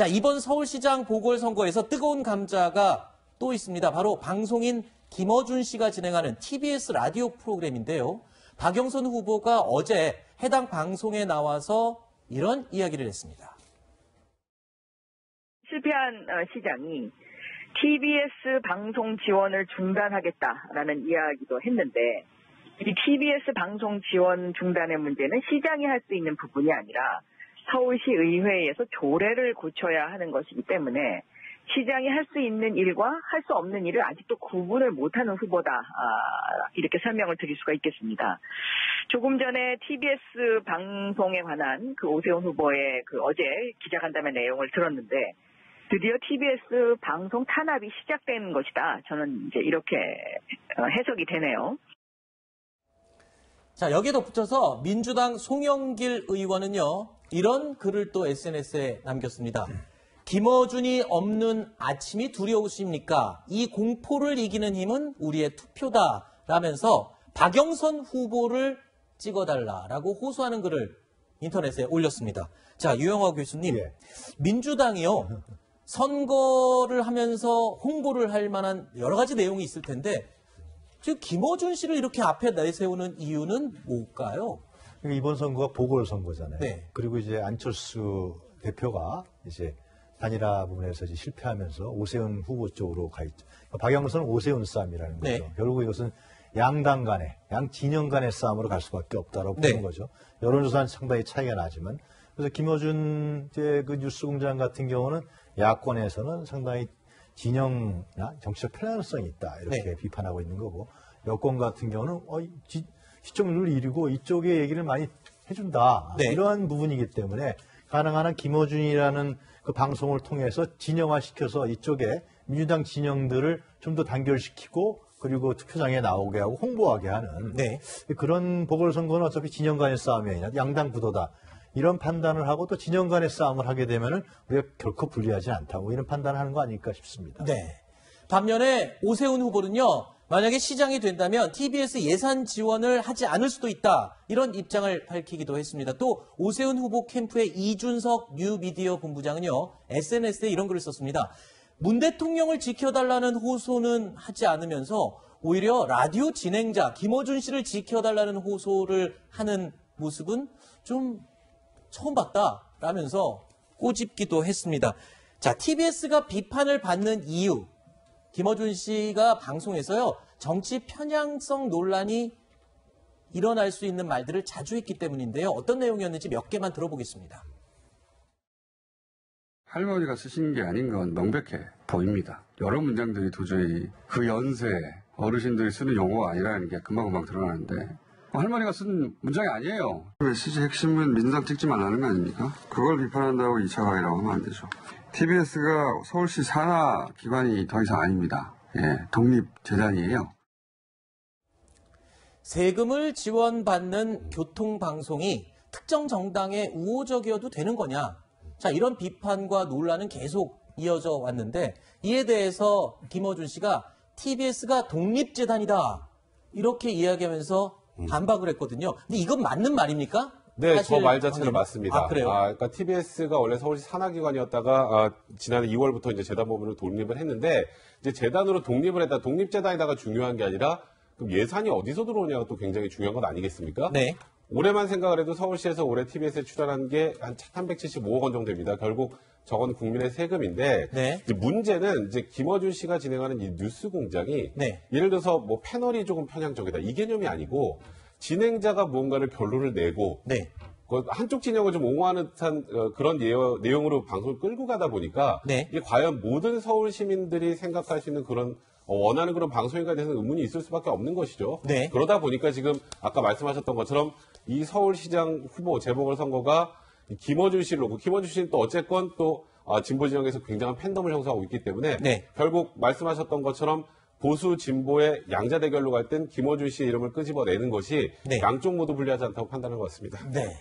자, 이번 서울시장 보궐선거에서 뜨거운 감자가 또 있습니다. 바로 방송인 김어준 씨가 진행하는 TBS 라디오 프로그램인데요. 박영선 후보가 어제 해당 방송에 나와서 이런 이야기를 했습니다. 실패한 시장이 TBS 방송 지원을 중단하겠다라는 이야기도 했는데 이 TBS 방송 지원 중단의 문제는 시장이 할 수 있는 부분이 아니라 서울시 의회에서 조례를 고쳐야 하는 것이기 때문에 시장이 할 수 있는 일과 할 수 없는 일을 아직도 구분을 못하는 후보다 이렇게 설명을 드릴 수가 있겠습니다. 조금 전에 TBS 방송에 관한 그 오세훈 후보의 그 어제 기자간담회 내용을 들었는데 드디어 TBS 방송 탄압이 시작된 것이다. 저는 이제 이렇게 해석이 되네요. 자, 여기에 덧붙여서 민주당 송영길 의원은요, 이런 글을 또 SNS에 남겼습니다. 김어준이 없는 아침이 두려우십니까? 이 공포를 이기는 힘은 우리의 투표다. 라면서 박영선 후보를 찍어달라라고 호소하는 글을 인터넷에 올렸습니다. 자, 유영하 교수님, 예. 민주당이요, 선거를 하면서 홍보를 할 만한 여러 가지 내용이 있을 텐데 지금 김어준 씨를 이렇게 앞에 내세우는 이유는 뭘까요? 이번 선거가 보궐선거잖아요. 네. 그리고 이제 안철수 대표가 이제 단일화 부분에서 이제 실패하면서 오세훈 후보 쪽으로 가 있죠. 박영선 오세훈 싸움이라는 거죠. 네. 결국 이것은 양당 간의, 양 진영 간의 싸움으로 갈 수밖에 없다라고 네. 보는 거죠. 여론조사는 상당히 차이가 나지만 그래서 김어준 이제 그 뉴스공장 같은 경우는 야권에서는 상당히 진영이나 정치적 편향성이 있다 이렇게 네. 비판하고 있는 거고 여권 같은 경우는 시청률을 이루고 이쪽에 얘기를 많이 해준다 네. 이러한 부분이기 때문에 가능한 한 김어준이라는 그 방송을 통해서 진영화시켜서 이쪽에 민주당 진영들을 좀 더 단결시키고 그리고 투표장에 나오게 하고 홍보하게 하는 네. 그런 보궐선거는 어차피 진영 간의 싸움이 아니라 양당 구도다. 이런 판단을 하고 또 진영 간의 싸움을 하게 되면은 우리가 결코 불리하지 않다고 이런 판단을 하는 거 아닐까 싶습니다. 네. 반면에 오세훈 후보는요, 만약에 시장이 된다면 TBS 예산 지원을 하지 않을 수도 있다. 이런 입장을 밝히기도 했습니다. 또 오세훈 후보 캠프의 이준석 뉴미디어 본부장은요, SNS에 이런 글을 썼습니다. 문 대통령을 지켜달라는 호소는 하지 않으면서 오히려 라디오 진행자 김어준 씨를 지켜달라는 호소를 하는 모습은 좀 처음 봤다라면서 꼬집기도 했습니다. 자, TBS가 비판을 받는 이유. 김어준 씨가 방송에서요, 정치 편향성 논란이 일어날 수 있는 말들을 자주 했기 때문인데요. 어떤 내용이었는지 몇 개만 들어보겠습니다. 할머니가 쓰신 게 아닌 건 명백해 보입니다. 여러 문장들이 도저히 그 연세 어르신들이 쓰는 용어가 아니라는 게 금방금방 드러나는데 할머니가 쓴 문장이 아니에요. 메시지 핵심은 민주당 찍지 말라는 거 아닙니까? 그걸 비판한다고 2차 가해라고 하면 안 되죠. TBS가 서울시 산하 기관이 더 이상 아닙니다. 예, 독립재단이에요. 세금을 지원받는 교통방송이 특정 정당에 우호적이어도 되는 거냐? 자, 이런 비판과 논란은 계속 이어져 왔는데 이에 대해서 김어준 씨가 TBS가 독립재단이다. 이렇게 이야기하면서 반박을 했거든요. 근데 이건 맞는 말입니까? 네, 저 말 자체는 맞습니다. 아, 그래요? 그러니까 TBS가 원래 서울시 산하기관이었다가 지난해 2월부터 이제 재단법인으로 독립을 했는데 이제 재단으로 독립을 했다. 독립재단에다가 중요한 게 아니라 그럼 예산이 어디서 들어오냐가 또 굉장히 중요한 것 아니겠습니까? 네. 올해만 생각을 해도 서울시에서 올해 TBS에 출연한 게 한 375억 원 정도 됩니다. 결국 저건 국민의 세금인데 네. 이제 문제는 이제 김어준 씨가 진행하는 이 뉴스 공장이 네. 예를 들어서 뭐 패널이 조금 편향적이다 이 개념이 아니고 진행자가 무언가를 결론을 내고 네. 한쪽 진영을 좀 옹호하는 듯한 그런 내용으로 방송을 끌고 가다 보니까 네. 이게 과연 모든 서울 시민들이 생각할 수 있는 그런 원하는 그런 방송인가에 대해서는 의문이 있을 수밖에 없는 것이죠. 네. 그러다 보니까 지금 아까 말씀하셨던 것처럼 이 서울시장 후보 재보궐선거가 김어준 씨를 놓고 김어준 씨는 또 어쨌건 또 진보 진영에서 굉장한 팬덤을 형성하고 있기 때문에 네. 결국 말씀하셨던 것처럼 보수 진보의 양자 대결로 갈 땐 김어준 씨의 이름을 끄집어내는 것이 네. 양쪽 모두 불리하지 않다고 판단한 것 같습니다. 네.